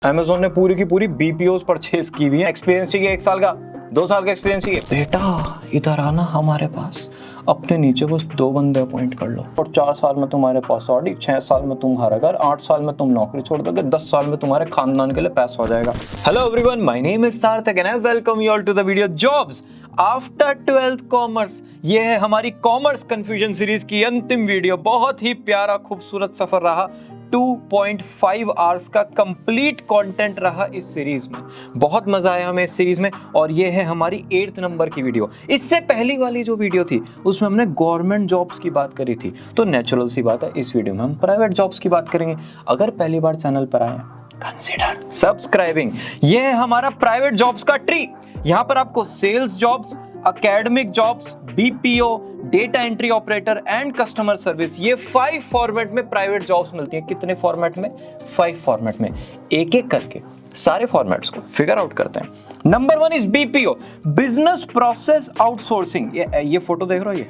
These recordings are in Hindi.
Amazon ने पूरी की पूरी BPOs परचेज की हुई है। एक्सपीरियंस चाहिए 1 साल का, 2 साल का एक्सपीरियंस चाहिए, बेटा इधर आना हमारे पास, अपने नीचे बस 2 बंदे अपॉइंट कर लो और 4 साल में तुम्हारे पास ऑडिट, 6 साल में तुम्हारा घर, 8 साल में तुम नौकरी छोड़ दोगे, 10 साल में तुम्हारे खानदान के लिए पैसा हो जाएगा। Hello everyone, my name is Sarthak and I welcome you all to the video jobs after 12th commerce. ये है हमारी कॉमर्स कंफ्यूजन सीरीज की अंतिम वीडियो। बहुत ही प्यारा खूबसूरत सफर रहा, 2.5 आवर्स का कंप्लीट कंटेंट रहा इस सीरीज में। बहुत मजा आया हमें इस सीरीज में और ये है हमारी 8th नंबर की वीडियो। इससे पहली वाली जो वीडियो थी उसमें हमने गवर्नमेंट जॉब्स की बात करी थी, तो नेचुरल सी बात है इस वीडियो में हम प्राइवेट जॉब्स की बात करेंगे। अगर पहली बार चैनल पर आए कंसीडर सब्सक्राइबिंग। ये है हमारा प्राइवेट जॉब्स का ट्री। यहाँ पर आपको sales jobs, academic jobs, BPO, data entry operator and customer service, ये 5 फॉर्मेट में प्राइवेट जॉब्स मिलती हैं। कितने फॉर्मेट में? 5 फॉर्मेट में। एक एक करके सारे फॉर्मेट्स को फिगर आउट करते हैं। Number 1 is BPO, business process outsourcing. ये फोटो देख रहे हो, ये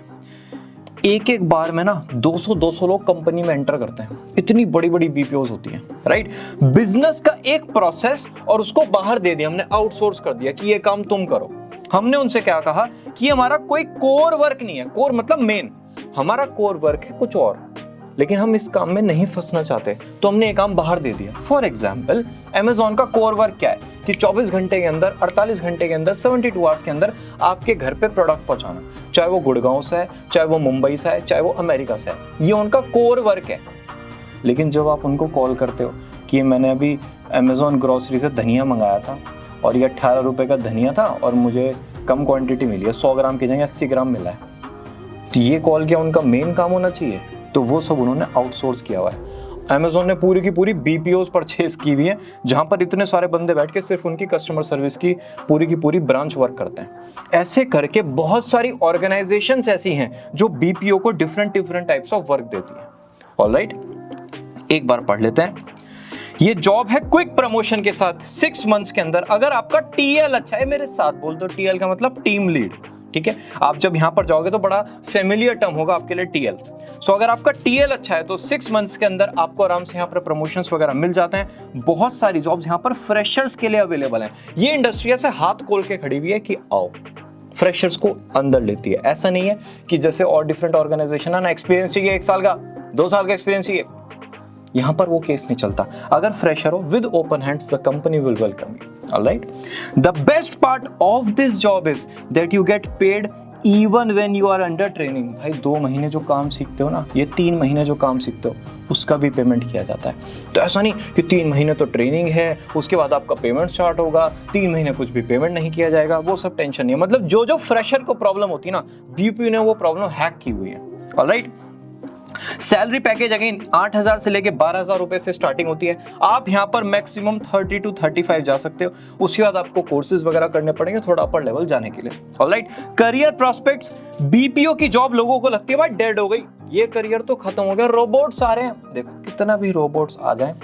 एक बार में ना 200 लोग कंपनी में एंटर करते हैं। इतनी बड़ी बड़ी BPOs होती हैं, राइट। बिजनेस का एक प्रोसेस और उसको बाहर दे दिया हमने, आउटसोर्स कर दिया कि ये काम तुम करो। हमने उनसे क्या कहा कि हमारा कोई कोर वर्क नहीं है। कोर मतलब मेन, हमारा कोर वर्क है कुछ और, लेकिन हम इस काम में नहीं फंसना चाहते, तो हमने ये काम बाहर दे दिया। फॉर एग्जाम्पल, Amazon का कोर वर्क क्या है कि 24 घंटे के अंदर, 48 घंटे के अंदर, 72 आवर्स के अंदर आपके घर पे प्रोडक्ट पहुंचाना, चाहे वो गुड़गांव से है, चाहे वो मुंबई से है, चाहे वो अमेरिका से है। ये उनका कोर वर्क है। लेकिन जब आप उनको कॉल करते हो कि मैंने अभी Amazon ग्रोसरी से धनिया मंगाया था और ये 18 रुपए का धनिया था और मुझे कम क्वांटिटी मिली है, 100 ग्राम की जगह 80 ग्राम मिला है, तो ये कॉल क्या उनका मेन काम होना चाहिए? तो वो सब उन्होंने आउटसोर्स किया हुआ है। Amazon ने पूरी की पूरी BPOs परचेज की हुई है, जहां पर इतने सारे बंदे बैठ के सिर्फ उनकी कस्टमर सर्विस की पूरी ब्रांच वर्क करते हैं। ऐसे करके बहुत सारी ऑर्गेनाइजेशंस ऐसी हैं जो BPO को डिफरेंट टाइप्स ऑफ वर्क देती है। ऑलराइट, एक बार पढ़ लेते हैं। ये जॉब है क्विक प्रमोशन के साथ 6 मंथ्स के अंदर। अगर आपका TL अच्छा है, मेरे साथ बोल दो, TL का मतलब टीम लीड, ठीक है। आप जब यहां पर जाओगे तो बड़ा फेमिलियर टर्म होगा आपके लिए TL। सो अगर आपका TL अच्छा है तो 6 मंथ्स के अंदर आपको आराम से यहाँ पर प्रमोशंस वगैरह मिल जाते हैं। बहुत सारी जॉब्स यहाँ पर फ्रेशर्स के लिए अवेलेबल हैं। ये इंडस्ट्री से हाथ खोल के खड़ी हुई है कि आओ, फ्रेशर्स को अंदर लेती है। ऐसा नहीं है कि जैसे और डिफरेंट ऑर्गेनाइजेशन है ना, एक्सपीरियंस चाहिए 1 साल का, 2 साल का एक्सपीरियंस चाहिए। यहां पर वो केस नहीं चलता। अगर फ्रेशर हो, with open hands the company will welcome you. Alright, the best part of this job is that you get paid even when you are under training. भाई 2 महीने जो काम सीखते हो ना, ये 3 महीने जो काम सीखते हो उसका भी पेमेंट किया जाता है। तो ऐसा नहीं कि 3 महीने तो ट्रेनिंग है, उसके बाद आपका पेमेंट स्टार्ट होगा, 3 महीने कुछ भी पेमेंट नहीं किया जाएगा। वो सब टेंशन नहीं है। मतलब जो फ्रेशर को प्रॉब्लम होती है ना, BPO ने वो प्रॉब्लम हैक की हुई है। ऑलराइट, सैलरी पैकेज अगेन 8,000 से लेके 12,000 रुपए से स्टार्टिंग होती है। आप यहां पर मैक्सिमम 30 to 35 जा सकते हो। उसके बाद आपको कोर्सेज वगैरह करने पड़ेंगे थोड़ा अपर लेवल जाने के लिए। Alright, career prospects. BPO की जॉब लोगों को लगती है भाई डेड हो गई, ये करियर तो खत्म हो गया, रोबोट्स आ रहे हैं। देखो कितना भी रोबोट्स आ जाए,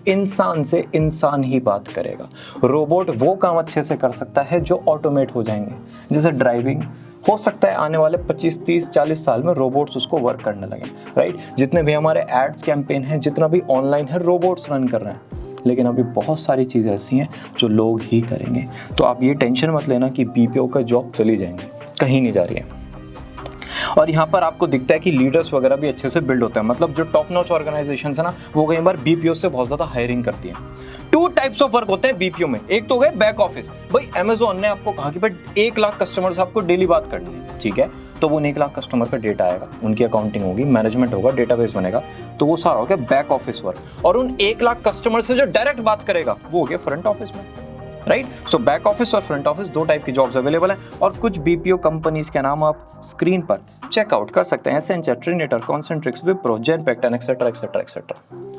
इंसान से इंसान ही बात करेगा। रोबोट वो काम अच्छे से कर सकता है जो ऑटोमेट हो जाएंगे, जैसे ड्राइविंग। हो सकता है आने वाले 25, 30, 40 साल में रोबोट्स उसको वर्क करने लगे, राइट। जितने भी हमारे एड्स कैंपेन हैं, जितना भी ऑनलाइन है, रोबोट्स रन कर रहे हैं। लेकिन अभी बहुत सारी चीज़ें ऐसी हैं जो लोग ही करेंगे। तो आप ये टेंशन मत लेना कि BPO का जॉब चली जाएंगे, कहीं नहीं जा रही है। और यहाँ पर आपको दिखता है कि लीडर्स वगैरह भी अच्छे से बिल्ड होते हैं। मतलब जो टॉप नॉच ऑर्गेनाइजेशन है ना, वो कई बार BPO से बहुत ज्यादा हायरिंग करती है। 2 टाइप्स ऑफ वर्क होते हैं BPO में। एक तो हो गए बैक ऑफिस। भाई Amazon ने आपको कहा कि भाई 1 लाख कस्टमर से आपको डेली बात करनी है, ठीक है। तो वो 1 लाख कस्टमर का डेटा आएगा, उनकी अकाउंटिंग होगी, मैनेजमेंट होगा, डेटाबेस बनेगा, तो वो सारा हो गया बैक ऑफिस वर्क। और उन 1 लाख कस्टमर से जो डायरेक्ट बात करेगा वो हो गया फ्रंट ऑफिस में, राइट। सो बैक ऑफिस और फ्रंट ऑफिस 2 टाइप की जॉब्स अवेलेबल है। और कुछ BPO कंपनीज के नाम आप स्क्रीन पर चेकआउट कर सकते हैं: एसेंचर, ट्रिनिटर, Concentrix, Wipro, Genpact and etcetera.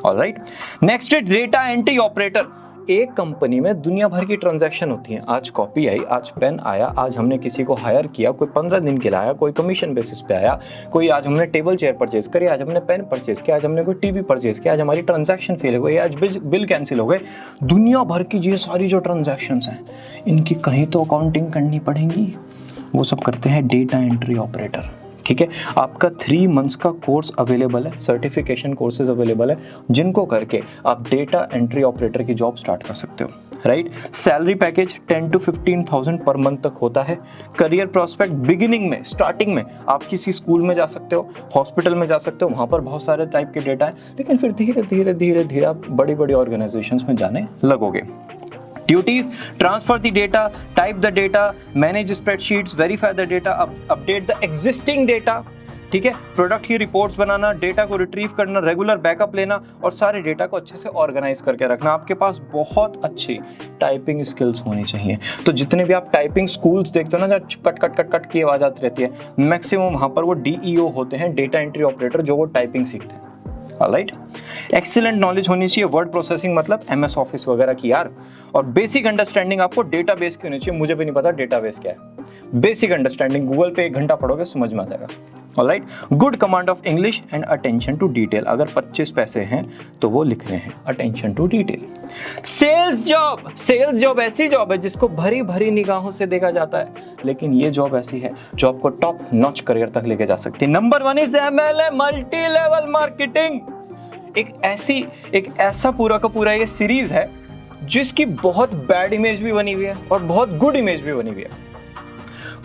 Alright, next है डेटा एंट्री ऑपरेटर। एक कंपनी में दुनिया भर की ट्रांजैक्शन होती है। आज कॉपी आई, आज पेन आया, आज हमने किसी को हायर किया, कोई 15 दिन के लिए आया, कोई कमीशन बेसिस पे आया, कोई आज हमने टेबल चेयर परचेज करी, आज हमने पेन परचेज किया, आज हमने कोई TV परचेज किया, आज हमारी ट्रांजैक्शन फेल हो गई, आज बिल कैंसिल हो गए। दुनिया भर की ये सारी जो ट्रांजैक्शन हैं, इनकी कहीं तो अकाउंटिंग करनी पड़ेगी। वो सब करते हैं डेटा एंट्री ऑपरेटर। ठीक है। आपका 3 मंथ्स का कोर्स अवेलेबल है, सर्टिफिकेशन कोर्सेज अवेलेबल है, जिनको करके आप डेटा एंट्री ऑपरेटर की जॉब स्टार्ट कर सकते हो, right. Salary package 10 to 15,000 per month तक होता है। करियर प्रोस्पेक्ट बिगिनिंग में, स्टार्टिंग में आप किसी स्कूल में जा सकते हो, हॉस्पिटल में जा सकते हो, वहाँ पर बहुत सारे टाइप के डेटा है, लेकिन फिर धीरे धीरे धीरे धीरे आप बड़ी बड़ी ऑर्गेनाइजेशंस में जाने लगोगे। Duties: transfer the data, type the data, manage spreadsheets, verify the data, update the existing data, ठीक है। प्रोडक्ट की रिपोर्ट्स बनाना, डेटा को रिट्रीव करना, रेगुलर बैकअप लेना और सारे डेटा को अच्छे से ऑर्गेनाइज करके रखना। आपके पास बहुत अच्छी टाइपिंग स्किल्स होनी चाहिए। तो जितने भी आप टाइपिंग स्कूल्स देखते हो ना, जहाँ कट कट कट कट की आवाज आती रहती है, मैक्सिमम वहाँ पर वो DEO होते हैं, डेटा एंट्री ऑपरेटर, जो वो टाइपिंग सीखते हैं। ऑलराइट। एक्सीलेंट नॉलेज होनी चाहिए वर्ड प्रोसेसिंग, मतलब MS ऑफिस वगैरह की यार, और बेसिक अंडरस्टैंडिंग आपको डेटाबेस की होनी चाहिए। मुझे भी नहीं पता डेटाबेस क्या है, बेसिक अंडरस्टैंडिंग गूगल पे 1 घंटा पढ़ोगे समझ में आ जाएगा। Alright. Good command of English and attention to detail, अगर 25 पैसे हैं तो वो लिखने हैं, attention to detail. Sales job ऐसी जॉब है जिसको भरी भरी निगाहों से देखा जाता है, लेकिन ये जॉब ऐसी है जो आपको टॉप नॉच करियर तक लेके जा सकती है। Number 1 is MLM, multi level marketing. एक ऐसा पूरा का पूरा ये सीरीज है जिसकी बहुत बैड इमेज भी बनी हुई है और बहुत गुड इमेज भी बनी हुई है।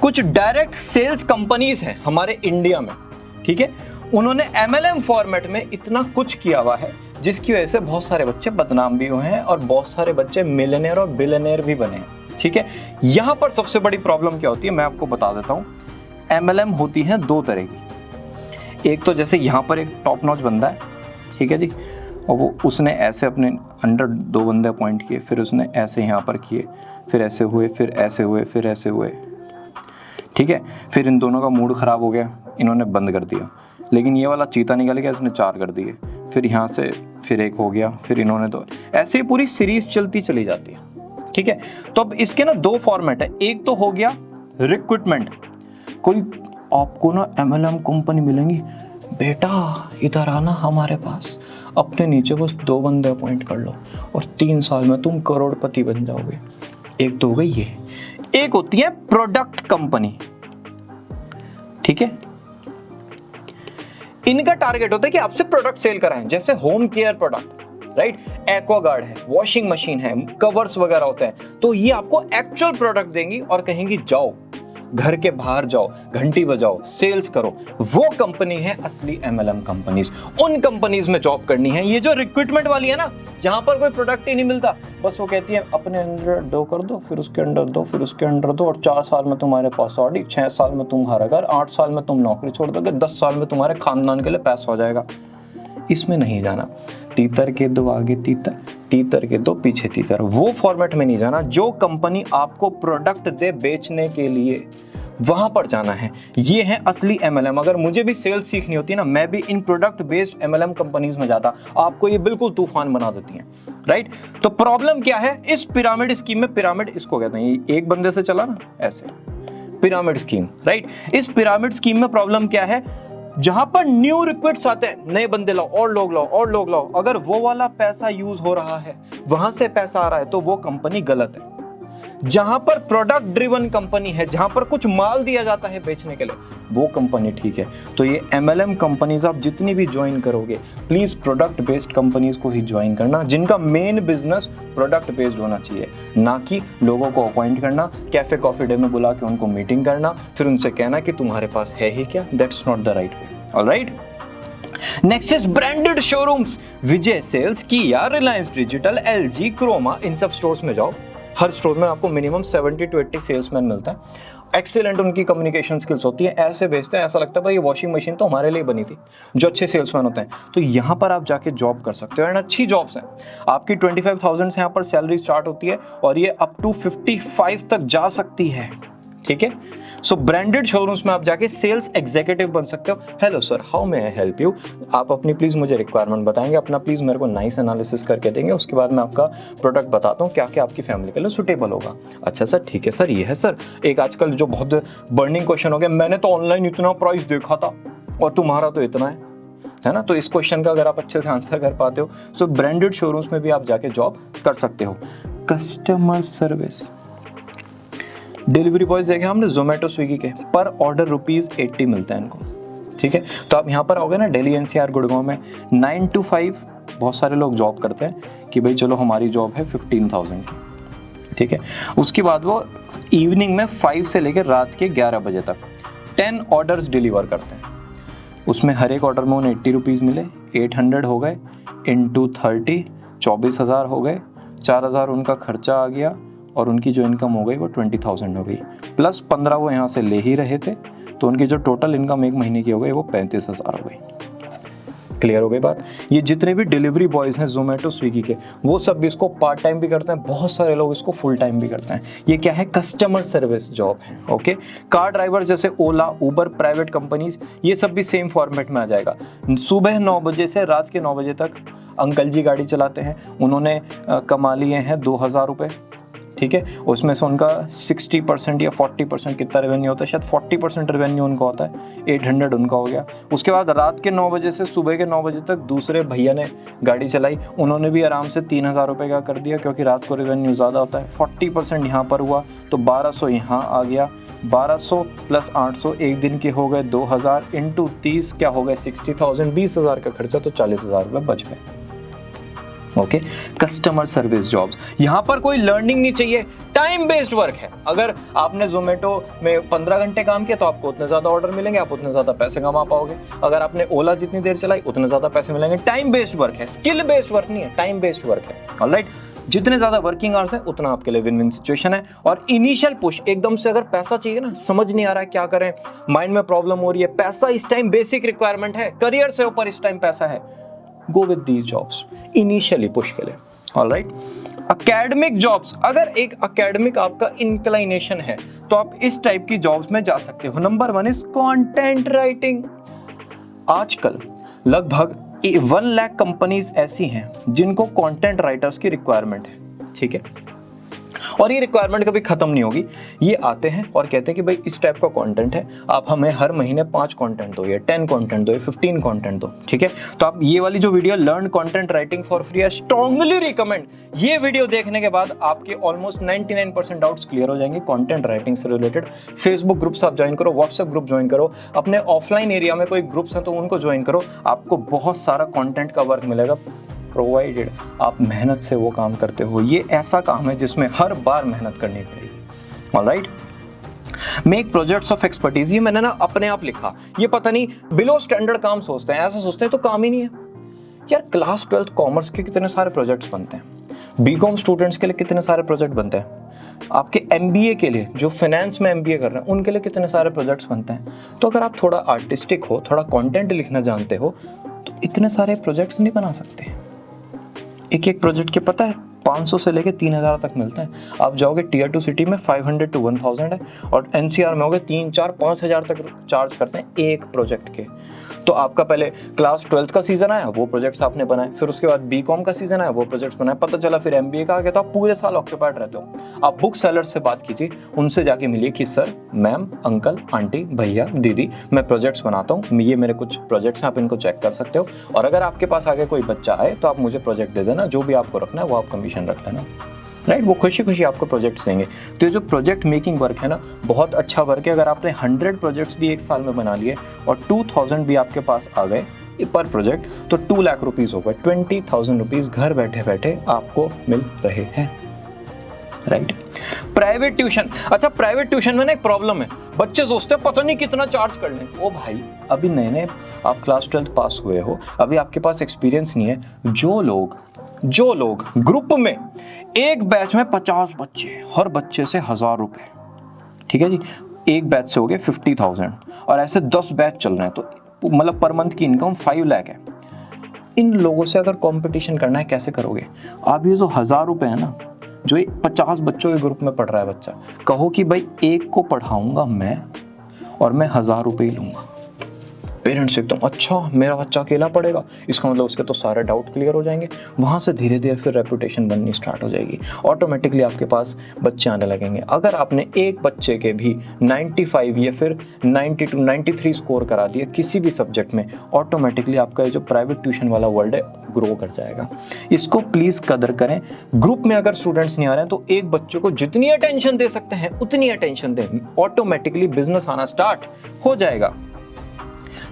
कुछ डायरेक्ट सेल्स कंपनीज हैं हमारे इंडिया में, ठीक है, उन्होंने MLM फॉर्मेट में इतना कुछ किया हुआ है जिसकी वजह से बहुत सारे बच्चे बदनाम भी हुए हैं और बहुत सारे बच्चे मिलियनेयर और बिलियनेयर भी बने हैं, ठीक है। यहां पर सबसे बड़ी प्रॉब्लम क्या होती है मैं आपको बता देता हूं। MLM होती है 2 तरह की। एक तो जैसे यहां पर एक टॉप नॉच बंदा है, ठीक है जी, और वो उसने ऐसे अपने अंडर 2 बंदे अपॉइंट किए, फिर उसने ऐसे यहाँ पर किए, फिर ऐसे हुए, फिर ऐसे हुए, फिर ऐसे हुए, ठीक है। फिर इन दोनों का मूड ख़राब हो गया, इन्होंने बंद कर दिया, लेकिन ये वाला चीता निकल गया, इसने 4 कर दिए, फिर यहाँ से फिर 1 हो गया, फिर इन्होंने 2, ऐसे ही पूरी सीरीज चलती चली जाती है, ठीक है। तो अब इसके ना 2 फॉर्मेट है। एक तो हो गया रिक्रूटमेंट, कोई आपको ना MLM कंपनी मिलेंगी, बेटा इधर आना हमारे पास, अपने नीचे बस 2 बंदे अपॉइंट कर लो और 3 साल में तुम करोड़पति बन जाओगे। एक तो हो गई ये। एक होती है प्रोडक्ट कंपनी, ठीक है। इनका टारगेट होता है कि आपसे प्रोडक्ट सेल कराएं, जैसे home care product, right, Aquaguard है, वॉशिंग मशीन है, कवर्स वगैरह होते हैं। तो ये आपको एक्चुअल प्रोडक्ट देंगी और कहेंगी जाओ घर के बाहर जाओ, घंटी बजाओ, सेल्स करो। वो कंपनी है असली MLM कंपनीज। उन कंपनीज में जॉब करनी है। ये जो रिक्रूटमेंट वाली है ना, जहां पर कोई प्रोडक्ट ही नहीं मिलता, बस वो कहती है अपने अंडर 2 कर दो, फिर उसके अंडर 2, फिर उसके अंडर 2, और 4 साल में तुम्हारे पास ऑडी, 6 साल में तुम्हारा घर, 8 साल में तुम नौकरी छोड़ दोगे, 10 साल में तुम्हारे खानदान के लिए पैसा हो जाएगा। इसमें नहीं जाना। तीतर के 2 आगे तीतर, तीतर के 2 पीछे तीतर, वो फॉर्मेट में नहीं जाना। जो कंपनी आपको प्रोडक्ट दे बेचने के लिए, वहां पर जाना है। ये है असली MLM। अगर मुझे भी सेल्स सीखनी होती है ना, मैं भी इन प्रोडक्ट बेस्ड MLM कंपनीज में जाता। आपको ये बिल्कुल तूफान बना देती हैं, राइट। तो प्रॉब्लम क्या है इस पिरामिड स्कीम में? पिरामिड इसको कहते हैं, एक बंदे से चला ना ऐसे, पिरामिड स्कीम, राइट। इस पिरामिड स्कीम में प्रॉब्लम क्या है? जहां पर न्यू रिक्रूट्स आते हैं, नए बंदे लाओ और लोग लाओ और लोग लाओ, अगर वो वाला पैसा यूज हो रहा है, वहां से पैसा आ रहा है, तो वो कंपनी गलत है। जहां पर प्रोडक्ट ड्रिवन कंपनी है, जहां पर कुछ माल दिया जाता है बेचने के लिए, वो कंपनी ठीक है। तो ये MLM कंपनीज आप जितनी भी ज्वाइन करोगे, प्लीज प्रोडक्ट बेस्ड कंपनीज को ही ज्वाइन करना, जिनका मेन बिजनेस प्रोडक्ट बेस्ड होना चाहिए, ना कि लोगों को अपॉइंट करना, कैफे कॉफी डे में बुला के उनको मीटिंग करना, फिर उनसे कहना कि तुम्हारे पास है ही क्या। That's not the right way. Alright, next is branded showrooms. Vijay Sales, किया, रिलायंस डिजिटल, LG, क्रोमा, इन सब स्टोर्स में जाओ। हर स्टोर में आपको मिनिमम 70 to 80 सेल्समैन मिलता है। एक्सीलेंट उनकी कम्युनिकेशन स्किल्स होती है। ऐसे बेचते हैं, ऐसा लगता है भाई ये वॉशिंग मशीन तो हमारे लिए बनी थी, जो अच्छे सेल्समैन होते हैं। तो यहाँ पर आप जाके जॉब कर सकते हो, एंड अच्छी जॉब्स हैं। आपकी 25,000 से यहाँ पर सैलरी स्टार्ट होती है और ये अप टू 55 तक जा सकती है, ठीक है। सो ब्रांडेड शोरूम्स में आप जाके सेल्स एग्जीक्यूटिव बन सकते हो। Hello sir, how may I help you. आप अपनी प्लीज मुझे रिक्वायरमेंट बताएंगे, अपना प्लीज मेरे को नाइस एनालिसिस करके देंगे, उसके बाद मैं आपका प्रोडक्ट बताता हूँ क्या क्या आपकी फैमिली के लिए सुटेबल होगा। अच्छा सर, ठीक है सर, ये है सर। एक आजकल जो बहुत बर्निंग क्वेश्चन हो गया, मैंने तो ऑनलाइन इतना प्राइस देखा था और तुम्हारा तो इतना है ना। तो इस क्वेश्चन का अगर आप अच्छे से आंसर कर पाते हो, सो ब्रांडेड शोरूम्स में भी आप जाके जॉब कर सकते हो। कस्टमर सर्विस, डिलीवरी बॉयज देखे हमने जोमेटो स्विगी के, पर ऑर्डर ₹80 मिलता है इनको। ठीक है। तो आप यहाँ पर आओगे ना दिल्ली एनसीआर गुड़गांव में 9 to 5 बहुत सारे लोग जॉब करते हैं कि भाई चलो हमारी जॉब है 15,000 की, ठीक है। उसके बाद वो इवनिंग में 5 से लेकर रात के 11 बजे तक 10 ऑर्डर्स डिलीवर करते हैं। उसमें हर एक ऑर्डर में उन्हें 80 रुपीज़ मिले, 800 हो गए इंटू 30, 24,000 हो गए, 4,000 उनका खर्चा आ गया और उनकी जो इनकम हो गई वो 20,000 हो गई, प्लस 15 वो यहाँ से ले ही रहे थे, तो उनकी जो टोटल इनकम एक महीने की हो गई वो 35,000 हो गई। क्लियर हो गई बात। ये जितने भी डिलीवरी बॉयज़ हैं जोमेटो स्विगी के, वो सब भी इसको पार्ट टाइम भी करते हैं, बहुत सारे लोग इसको फुल टाइम भी करते हैं। ये क्या है, कस्टमर सर्विस जॉब है। ओके, कार ड्राइवर जैसे ओला, उबर, प्राइवेट कंपनीज, ये सब भी सेम फॉर्मेट में आ जाएगा। सुबह 9 बजे से रात के 9 बजे तक अंकल जी गाड़ी चलाते हैं, उन्होंने कमा लिए हैं 2,000 रुपये, ठीक है। उसमें से उनका 60% या 40% कितना रेवेन्यू होता है, शायद 40% रेवेन्यू उनका होता है, 800 उनका हो गया। उसके बाद रात के 9 बजे से सुबह के 9 बजे तक दूसरे भैया ने गाड़ी चलाई, उन्होंने भी आराम से 3,000 रुपये का कर दिया, क्योंकि रात को रेवेन्यू ज़्यादा होता है। 40% यहाँ पर हुआ तो 1,200 यहाँ आ गया, 1,200 प्लस 800 एक दिन के हो गए 2,000 इंटू 30 क्या हो गए 60,000, 20,000 का खर्चा, तो 40,000 रुपये बच गए। ओके, कस्टमर सर्विस जॉब्स, यहाँ पर कोई लर्निंग नहीं चाहिए, टाइम बेस्ड वर्क है। अगर आपने जोमेटो में 15 घंटे काम किया तो आपको उतने ज़्यादा ऑर्डर मिलेंगे, आप उतने ज़्यादा पैसे कमा पाओगे। अगर आपने ओला जितनी देर चलाई उतने ज़्यादा पैसे मिलेंगे। टाइम बेस्ड वर्क है, स्किल बेस्ड वर्क नहीं है, टाइम बेस्ड वर्क है। ऑलराइट, जितने ज़्यादा वर्किंग आवर्स है उतना आपके लिए विन विन सिचुएशन है। और इनिशियल पुश, एकदम से अगर पैसा चाहिए ना, समझ नहीं आ रहा है क्या करें, माइंड में प्रॉब्लम हो रही है, पैसा इस टाइम बेसिक रिक्वायरमेंट है, करियर से ऊपर इस टाइम पैसा है, go with these jobs initially push के लिए। ऑलराइट, एकेडमिक जॉब्स, अगर एक एकेडमिक आपका इंक्लाइनेशन है तो आप इस टाइप की जॉब्स में जा सकते हो। Number 1 is content writing. आजकल लगभग 1 लाख कंपनीज ऐसी हैं जिनको कंटेंट राइटर्स की रिक्वायरमेंट है, ठीक है। और ये रिक्वायरमेंट कभी खत्म नहीं होगी। ये आते हैं और कहते हैं कि भाई इस टाइप का कंटेंट है, आप हमें हर महीने 5 कंटेंट दो, या 10 कंटेंट दो, या 15 कंटेंट दो, ठीक है। तो आप ये वाली जो video learn content writing for free है, स्ट्रांगली रिकमेंड। ये वीडियो देखने के बाद आपके ऑलमोस्ट 99% डाउट्स क्लियर हो जाएंगे कंटेंट राइटिंग से रिलेटेड। फेसबुक ग्रुप्स आप ज्वाइन करो, व्हाट्सएप ग्रुप ज्वाइन करो, अपने ऑफलाइन एरिया में कोई ग्रुप्स हैं तो उनको ज्वाइन करो, आपको बहुत सारा कंटेंट का वर्क मिलेगा, प्रोवाइडेड आप मेहनत से वो काम करते हो। ये ऐसा काम है जिसमें हर बार मेहनत करनी पड़ेगी। Alright, make projects of expertise, ये मैंने ना अपने आप लिखा, ये पता नहीं बिलो स्टैंडर्ड काम सोचते हैं, ऐसा सोचते हैं तो काम ही नहीं है यार। क्लास 12 कॉमर्स के कितने सारे प्रोजेक्ट्स बनते हैं, बीकॉम स्टूडेंट्स के लिए कितने सारे प्रोजेक्ट बनते हैं, आपके एमबीए के लिए जो फाइनेंस में एमबीए कर रहे हैं उनके लिए कितने सारे प्रोजेक्ट्स बनते हैं। तो अगर आप थोड़ा आर्टिस्टिक हो, थोड़ा कंटेंट लिखना जानते हो, तो इतने सारे प्रोजेक्ट्स नहीं बना सकते। एक एक प्रोजेक्ट के पता है 500 से लेके 3,000 तक मिलते हैं। आप जाओगे टीयर 2 सिटी में 500 to 1,000 है, और एनसीआर में होगे 3, 4, 5,000 तक चार्ज करते हैं एक प्रोजेक्ट के। तो आपका पहले क्लास 12 का सीजन आया, वो प्रोजेक्ट्स आपने बनाए, फिर उसके बाद बीकॉम का सीजन आया, वो प्रोजेक्ट्स बनाए, पता चला फिर एमबीए का आ गया, तो आप पूरे साल ऑक्यूपाइड रहते हो। आप बुक सेलर से बात कीजिए, उनसे जाके मिलिए कि सर, मैम, अंकल, आंटी, भैया, दीदी, मैं प्रोजेक्ट्स बनाता हूँ, ये मेरे कुछ प्रोजेक्ट्स हैं, आप इनको चेक कर सकते हो, और अगर आपके पास आगे कोई बच्चा आए तो आप मुझे प्रोजेक्ट दे देना, जो भी आपको रखना है वो आप कमीशन रख देना। राइट, वो खुशी खुशी आपको प्रोजेक्ट्स देंगे। तो ये जो प्रोजेक्ट मेकिंग वर्क है ना, बहुत अच्छा वर्क है। अगर आपने 100 प्रोजेक्ट्स भी एक साल में बना लिए और 2,000 भी आपके पास आ गए पर प्रोजेक्ट, तो 2 लाख रुपीज़ हो गए, 20,000 रुपीज़ घर बैठे बैठे आपको मिल रहे हैं। Right, private tuition. अच्छा, प्राइवेट ट्यूशन में ना एक प्रॉब्लम है, बच्चे सोचते हैं पता नहीं कितना चार्ज कर लें। ओ भाई, अभी नए नए आप क्लास 12 पास हुए हो, अभी आपके पास एक्सपीरियंस नहीं है। जो लोग ग्रुप में एक बैच में 50 बच्चे, हर बच्चे से 1,000 रुपए, ठीक है जी, एक बैच से हो गए 50,000, और ऐसे 10 बैच चल रहे हैं, तो मतलब पर मंथ की इनकम 5 लाख है। इन लोगों से अगर कंपटीशन करना है, कैसे करोगे आप? ये जो 1,000 रुपए है ना, जो 50 बच्चों के ग्रुप में पढ़ रहा है बच्चा, कहो कि भाई एक को पढ़ाऊंगा मैं और मैं 1,000 रुपए ही लूंगा। पेरेंट्स एकदम, अच्छा मेरा बच्चा अकेला पढ़ेगा, इसका मतलब उसके तो सारे डाउट क्लियर हो जाएंगे। वहाँ से धीरे धीरे फिर रेपुटेशन बननी स्टार्ट हो जाएगी, ऑटोमेटिकली आपके पास बच्चे आने लगेंगे। अगर आपने एक बच्चे के भी 95 या फिर 90 to 93 स्कोर करा दिया किसी भी सब्जेक्ट में, ऑटोमेटिकली आपका जो प्राइवेट ट्यूशन वाला वर्ल्ड है ग्रो कर जाएगा। इसको प्लीज़ कदर करें। ग्रुप में अगर स्टूडेंट्स नहीं आ रहे हैं तो एक बच्चे को जितनी अटेंशन दे सकते हैं उतनी अटेंशन दें, ऑटोमेटिकली बिजनेस आना स्टार्ट हो जाएगा।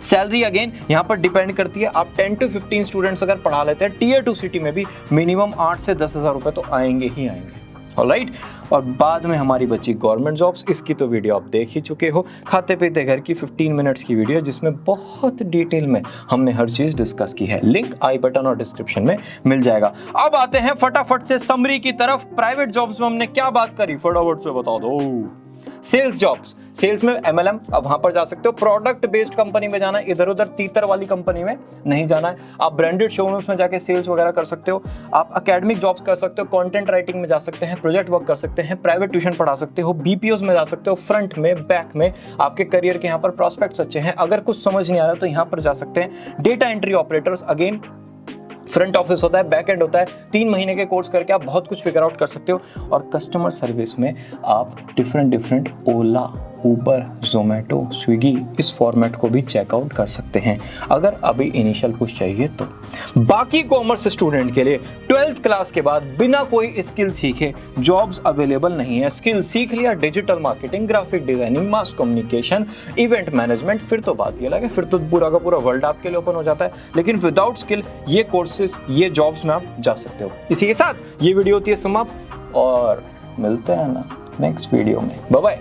सैलरी अगेन यहाँ पर डिपेंड करती है, आप 10 to 15 स्टूडेंट्स अगर पढ़ा लेते हैं टीयर 2 सिटी में भी मिनिमम 8 से 10,000 रुपए तो आएंगे ही आएंगे। ऑलराइट, और बाद में हमारी बची गवर्नमेंट जॉब्स, इसकी तो वीडियो आप देख ही चुके हो, खाते पीते घर की 15 मिनट्स की वीडियो जिसमें बहुत डिटेल में हमने हर चीज डिस्कस की है। लिंक आई बटन और डिस्क्रिप्शन में मिल जाएगा। अब आते हैं फटाफट से समरी की तरफ। प्राइवेट जॉब्स में हमने क्या बात करी, फटाफट से बता दो। सेल्स जॉब्स, सेल्स में MLM, अब वहां पर जा सकते हो। प्रोडक्ट बेस्ड कंपनी में जाना है, इधर उधर तीतर वाली कंपनी में नहीं जाना है। आप ब्रांडेड शोरूम्स में जाके सेल्स वगैरह कर सकते हो। आप एकेडमिक जॉब्स कर सकते हो, कंटेंट राइटिंग में जा सकते हैं, प्रोजेक्ट वर्क कर सकते हैं, प्राइवेट ट्यूशन पढ़ा सकते हो, BPOs में जा सकते हो। फ्रंट में, बैक में आपके करियर के यहाँ पर प्रॉस्पेक्ट्स अच्छे हैं। अगर कुछ समझ नहीं आ रहा तो यहाँ पर जा सकते हैं। Data entry operators, again front office होता है, बैक एंड होता है। 3 महीने के कोर्स करके आप बहुत कुछ फिगर आउट कर सकते हो। और कस्टमर सर्विस में आप डिफरेंट ओला, उबर, जोमेटो, स्विगी, इस फॉर्मेट को भी चेकआउट कर सकते हैं अगर अभी इनिशियल कुछ चाहिए तो। बाकी कॉमर्स स्टूडेंट के लिए 12th क्लास के बाद बिना कोई स्किल सीखे जॉब्स अवेलेबल नहीं है। स्किल सीख लिया, digital marketing, graphic designing, mass communication, event management, फिर तो बात ये लगे, फिर तो पूरा का पूरा वर्ल्ड आपके लिए ओपन हो जाता है। लेकिन विदाउट स्किल ये कोर्सेज, ये जॉब्स में आप जा सकते हो। इसी के साथ ये वीडियो होती है समाप्त और मिलते हैं ना नेक्स्ट वीडियो में। Bye bye.